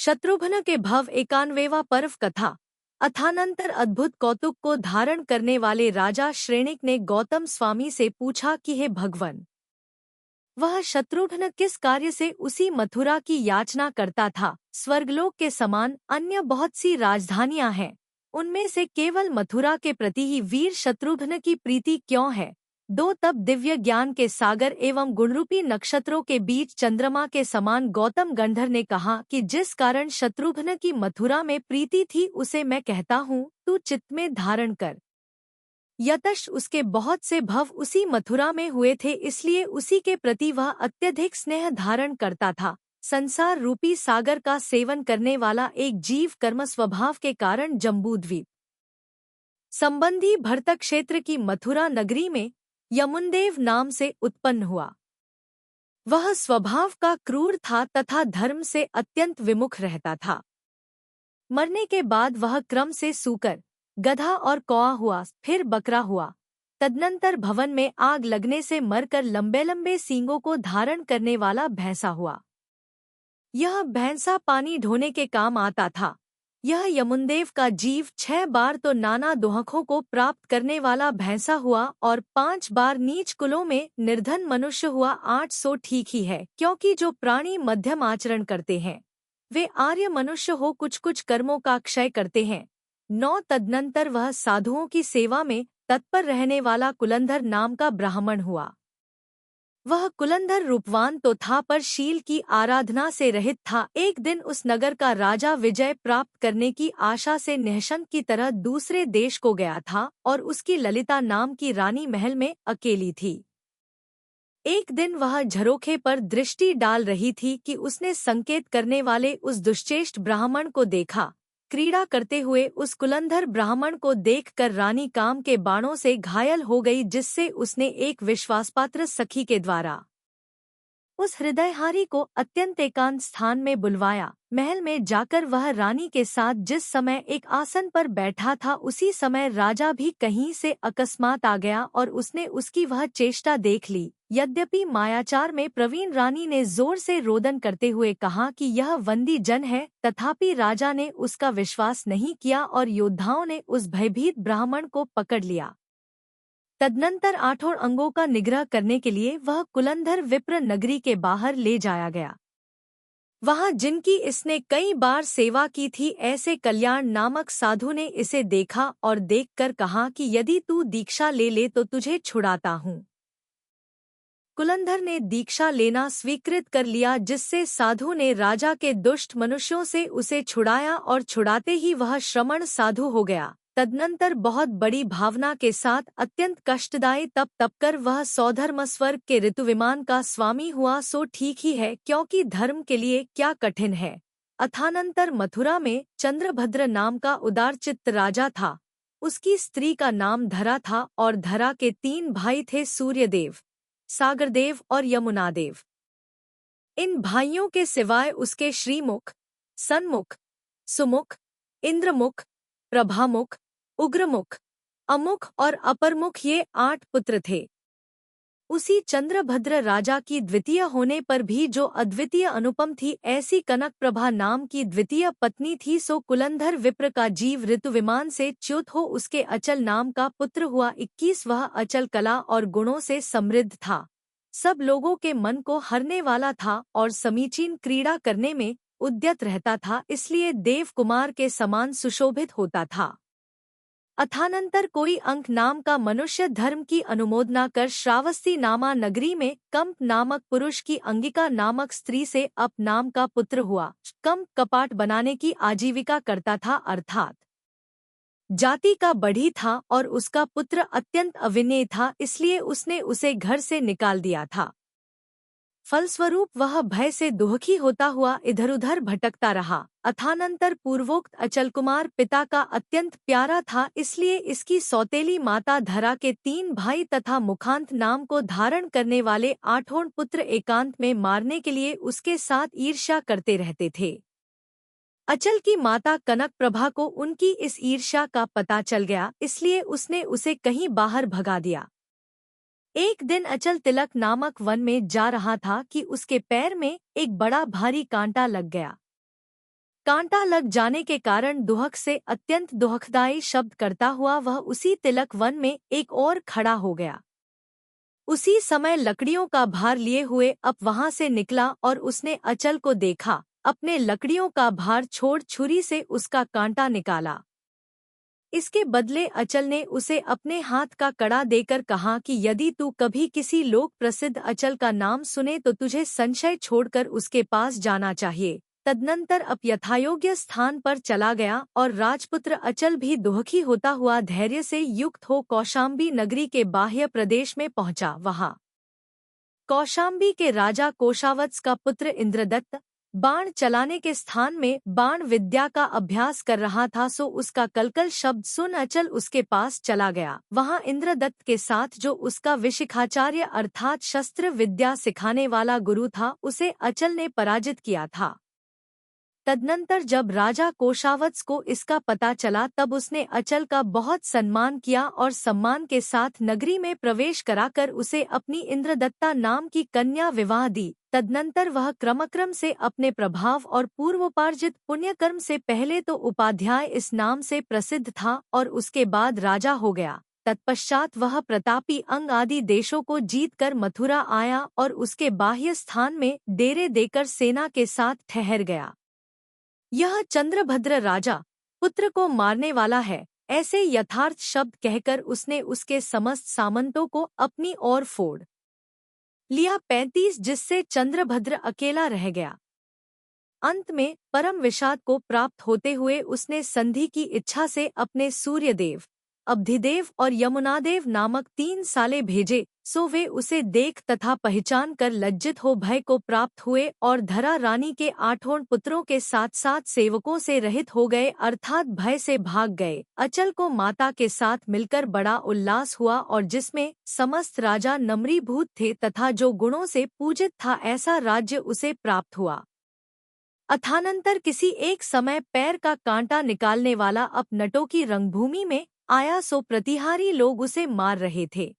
शत्रुघ्न के भव 91वां पर्व कथा। अथानंतर अद्भुत कौतुक को धारण करने वाले राजा श्रेणिक ने गौतम स्वामी से पूछा कि हे भगवन, वह शत्रुघ्न किस कार्य से उसी मथुरा की याचना करता था? स्वर्गलोक के समान अन्य बहुत सी राजधानियां हैं, उनमें से केवल मथुरा के प्रति ही वीर शत्रुघ्न की प्रीति क्यों है? दो तब दिव्य ज्ञान के सागर एवं गुणरूपी नक्षत्रों के बीच चंद्रमा के समान गौतम गंधर ने कहा कि जिस कारण शत्रुघ्न की मथुरा में प्रीति थी उसे मैं कहता हूँ, तू चित्त में धारण कर। यतश उसके बहुत से भव उसी मथुरा में हुए थे, इसलिए उसी के प्रति वह अत्यधिक स्नेह धारण करता था। संसार रूपी सागर का सेवन करने वाला एक जीव कर्म स्वभाव के कारण जम्बूद्वीप संबंधी भरतक क्षेत्र की मथुरा नगरी में यमुनदेव नाम से उत्पन्न हुआ। वह स्वभाव का क्रूर था तथा धर्म से अत्यंत विमुख रहता था। मरने के बाद वह क्रम से सूकर, गधा और कौआ हुआ, फिर बकरा हुआ। तदनंतर भवन में आग लगने से मरकर लंबे लंबे सींगों को धारण करने वाला भैंसा हुआ। यह भैंसा पानी ढोने के काम आता था। यह यमुनदेव का जीव 6 बार तो नाना दोहखों को प्राप्त करने वाला भैंसा हुआ और 5 बार नीच कुलों में निर्धन मनुष्य हुआ। 800 ठीक ही है, क्योंकि जो प्राणी मध्यम आचरण करते हैं वे आर्य मनुष्य हो कुछ कुछ कर्मों का क्षय करते हैं। 9 तदनंतर वह साधुओं की सेवा में तत्पर रहने वाला कुलंधर नाम का ब्राह्मण हुआ। वह कुलंधर रूपवान तो था पर शील की आराधना से रहित था। एक दिन उस नगर का राजा विजय प्राप्त करने की आशा से निःशंक की तरह दूसरे देश को गया था और उसकी ललिता नाम की रानी महल में अकेली थी। एक दिन वह झरोखे पर दृष्टि डाल रही थी कि उसने संकेत करने वाले उस दुश्चेष्ट ब्राह्मण को देखा। क्रीड़ा करते हुए उस कुलंधर ब्राह्मण को देखकर रानी काम के बाणों से घायल हो गई, जिससे उसने एक विश्वासपात्र सखी के द्वारा उस हृदयहारी को अत्यंत एकांत स्थान में बुलवाया। महल में जाकर वह रानी के साथ जिस समय एक आसन पर बैठा था उसी समय राजा भी कहीं से अकस्मात आ गया और उसने उसकी वह चेष्टा देख ली। यद्यपि मायाचार में प्रवीण रानी ने जोर से रोदन करते हुए कहा कि यह वंदी जन है, तथापि राजा ने उसका विश्वास नहीं किया और योद्धाओं ने उस भयभीत ब्राह्मण को पकड़ लिया। तदनंतर 8 अंगों का निग्रह करने के लिए वह कुलंधर विप्र नगरी के बाहर ले जाया गया। वहां जिनकी इसने कई बार सेवा की थी, ऐसे कल्याण नामक साधु ने इसे देखा और देखकर कहा कि यदि तू दीक्षा ले ले तो तुझे छुड़ाता हूँ। कुलंधर ने दीक्षा लेना स्वीकृत कर लिया, जिससे साधु ने राजा के दुष्ट मनुष्यों से उसे छुड़ाया और छुड़ाते ही वह श्रमण साधु हो गया। तदनंतर बहुत बड़ी भावना के साथ अत्यंत कष्टदायी तप तप कर वह सौधर्म स्वर्ग के ऋतुविमान का स्वामी हुआ। सो ठीक ही है, क्योंकि धर्म के लिए क्या कठिन है। अथानंतर मथुरा में चंद्रभद्र नाम का उदारचित्त राजा था। उसकी स्त्री का नाम धरा था और धरा के 3 भाई थे, सूर्यदेव, सागरदेव और यमुनादेव। इन भाइयों के सिवाय उसके श्रीमुख, सन्मुख, सुमुख, इंद्रमुख, प्रभामुख, उग्रमुख, अमुख और अपरमुख ये 8 पुत्र थे। उसी चंद्रभद्र राजा की द्वितीय होने पर भी जो अद्वितीय अनुपम थी, ऐसी कनक प्रभा नाम की द्वितीय पत्नी थी। सो कुलंधर विप्र का जीव ऋतुविमान से च्युत हो उसके अचल नाम का पुत्र हुआ। 21 वह अचल कला और गुणों से समृद्ध था, सब लोगों के मन को हरने वाला था और समीचीन क्रीड़ा करने में उद्यत रहता था, इसलिए देव कुमार के समान सुशोभित होता था। अथानंतर कोई अंक नाम का मनुष्य धर्म की अनुमोदना कर श्रावस्ती नामा नगरी में कंप नामक पुरुष की अंगिका नामक स्त्री से अप नाम का पुत्र हुआ। कंप कपाट बनाने की आजीविका करता था, अर्थात जाति का बढ़ी था और उसका पुत्र अत्यंत अविनयी था, इसलिए उसने उसे घर से निकाल दिया था। फलस्वरूप वह भय से दुखी होता हुआ इधर उधर भटकता रहा। अथानंतर पूर्वोक्त अचल कुमार पिता का अत्यंत प्यारा था, इसलिए इसकी सौतेली माता धरा के 3 भाई तथा मुखांत नाम को धारण करने वाले 8 पुत्र एकांत में मारने के लिए उसके साथ ईर्ष्या करते रहते थे। अचल की माता कनक प्रभा को उनकी इस ईर्ष्या का पता चल गया, इसलिए उसने उसे कहीं बाहर भगा दिया। एक दिन अचल तिलक नामक वन में जा रहा था कि उसके पैर में एक बड़ा भारी कांटा लग गया। कांटा लग जाने के कारण दुहक से अत्यंत दुहकदायी शब्द करता हुआ वह उसी तिलक वन में एक और खड़ा हो गया। उसी समय लकड़ियों का भार लिए हुए अप वहां से निकला और उसने अचल को देखा, अपने लकड़ियों का भार छोड़ छुरी से उसका कांटा निकाला। इसके बदले अचल ने उसे अपने हाथ का कड़ा देकर कहा कि यदि तू कभी किसी लोक प्रसिद्ध अचल का नाम सुने तो तुझे संशय छोड़कर उसके पास जाना चाहिए। तदनंतर अप यथायोग्य स्थान पर चला गया और राजपुत्र अचल भी दुहखी होता हुआ धैर्य से युक्त हो कौशाम्बी नगरी के बाह्य प्रदेश में पहुंचा। वहां कौशाम्बी के राजा कोशावत्स का पुत्र इंद्रदत्त बाण चलाने के स्थान में बाण विद्या का अभ्यास कर रहा था, सो उसका कलकल शब्द सुन अचल उसके पास चला गया। वहां इंद्रदत्त के साथ जो उसका विशिखाचार्य अर्थात शस्त्र विद्या सिखाने वाला गुरु था, उसे अचल ने पराजित किया था। तदनंतर जब राजा कोशावत्स को इसका पता चला तब उसने अचल का बहुत सम्मान किया और सम्मान के साथ नगरी में प्रवेश कराकर उसे अपनी इंद्रदत्ता नाम की कन्या विवाह दी। तदनंतर वह क्रमक्रम से अपने प्रभाव और पूर्वोपार्जित पुण्यकर्म से पहले तो उपाध्याय इस नाम से प्रसिद्ध था और उसके बाद राजा हो गया। तत्पश्चात वह प्रतापी अंग आदि देशों को जीतकर मथुरा आया और उसके बाह्य स्थान में डेरे देकर सेना के साथ ठहर गया। यह चंद्रभद्र राजा पुत्र को मारने वाला है, ऐसे यथार्थ शब्द कहकर उसने उसके समस्त सामंतों को अपनी ओर फोड़ लिया 35, जिससे चंद्रभद्र अकेला रह गया। अंत में परम विषाद को प्राप्त होते हुए उसने संधि की इच्छा से अपने सूर्यदेव, अब्धिदेव और यमुनादेव नामक 3 साले भेजे, सो वे उसे देख तथा पहचान कर लज्जित हो भय को प्राप्त हुए और धरा रानी के 8 पुत्रों के साथ साथ सेवकों से रहित हो गए, अर्थात भय से भाग गए। अचल को माता के साथ मिलकर बड़ा उल्लास हुआ और जिसमें समस्त राजा नम्रीभूत थे तथा जो गुणों से पूजित था, ऐसा राज्य उसे प्राप्त हुआ। अथानंतर किसी एक समय पैर का कांटा निकालने वाला अप नटों की रंगभूमि में आया, सो प्रतिहारी लोग उसे मार रहे थे।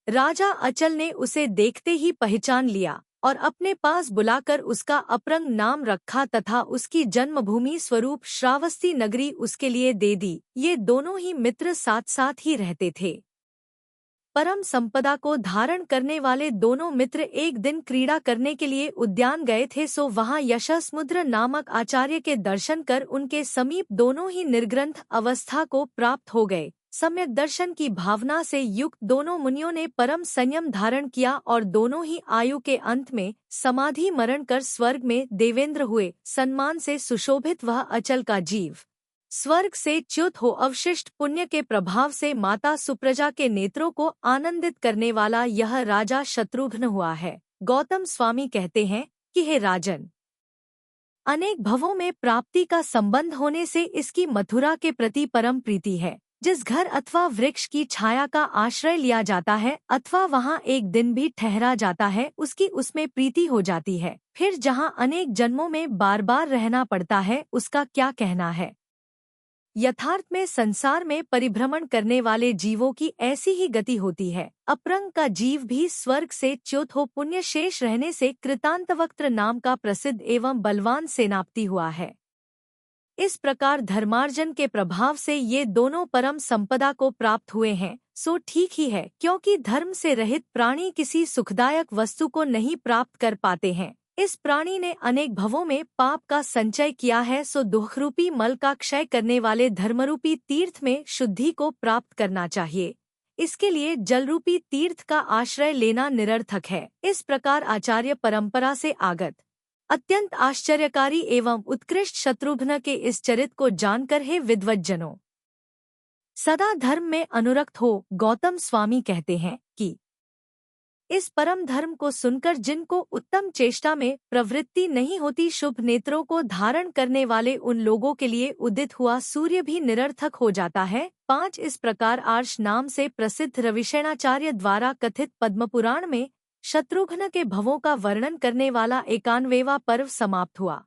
राजा अचल ने उसे देखते ही पहचान लिया और अपने पास बुलाकर उसका अपरंग नाम रखा तथा उसकी जन्मभूमि स्वरूप श्रावस्ती नगरी उसके लिए दे दी। ये दोनों ही मित्र साथ साथ ही रहते थे। परम संपदा को धारण करने वाले दोनों मित्र एक दिन क्रीड़ा करने के लिए उद्यान गए थे, सो वहां यशस्मुद्र नामक आचार्य के दर्शन कर उनके समीप दोनों ही निर्ग्रंथ अवस्था को प्राप्त हो गए। सम्यक दर्शन की भावना से युक्त दोनों मुनियों ने परम संयम धारण किया और दोनों ही आयु के अंत में समाधि मरण कर स्वर्ग में देवेंद्र हुए। सम्मान से सुशोभित वह अचल का जीव स्वर्ग से च्युत हो अवशिष्ट पुण्य के प्रभाव से माता सुप्रजा के नेत्रों को आनंदित करने वाला यह राजा शत्रुघ्न हुआ है। गौतम स्वामी कहते हैं कि हे राजन, अनेक भवों में प्राप्ति का संबंध होने से इसकी मथुरा के प्रति परम प्रीति है। जिस घर अथवा वृक्ष की छाया का आश्रय लिया जाता है अथवा वहां एक दिन भी ठहरा जाता है, उसकी उसमें प्रीति हो जाती है। फिर जहां अनेक जन्मों में बार बार रहना पड़ता है, उसका क्या कहना है। यथार्थ में संसार में परिभ्रमण करने वाले जीवों की ऐसी ही गति होती है। अपरंग का जीव भी स्वर्ग से च्युत हो पुण्य शेष रहने से कृतांतवक्त्र नाम का प्रसिद्ध एवं बलवान सेनापति हुआ है। इस प्रकार धर्मार्जन के प्रभाव से ये दोनों परम संपदा को प्राप्त हुए हैं। सो ठीक ही है, क्योंकि धर्म से रहित प्राणी किसी सुखदायक वस्तु को नहीं प्राप्त कर पाते हैं। इस प्राणी ने अनेक भवों में पाप का संचय किया है, सो दुखरूपी मल का क्षय करने वाले धर्मरूपी तीर्थ में शुद्धि को प्राप्त करना चाहिए। इसके लिए जलरूपी तीर्थ का आश्रय लेना निरर्थक है। इस प्रकार आचार्य परंपरा से आगत अत्यंत आश्चर्यकारी एवं उत्कृष्ट शत्रुघ्न के इस चरित्र को जानकर हे विद्वज्जनों, सदा धर्म में अनुरक्त हो। गौतम स्वामी कहते हैं कि इस परम धर्म को सुनकर जिनको उत्तम चेष्टा में प्रवृत्ति नहीं होती, शुभ नेत्रों को धारण करने वाले उन लोगों के लिए उदित हुआ सूर्य भी निरर्थक हो जाता है। 5 इस प्रकार आर्ष नाम से प्रसिद्ध रविशेणाचार्य द्वारा कथित पद्मपुराण में शत्रुघ्न के भवों का वर्णन करने वाला 91वां पर्व समाप्त हुआ।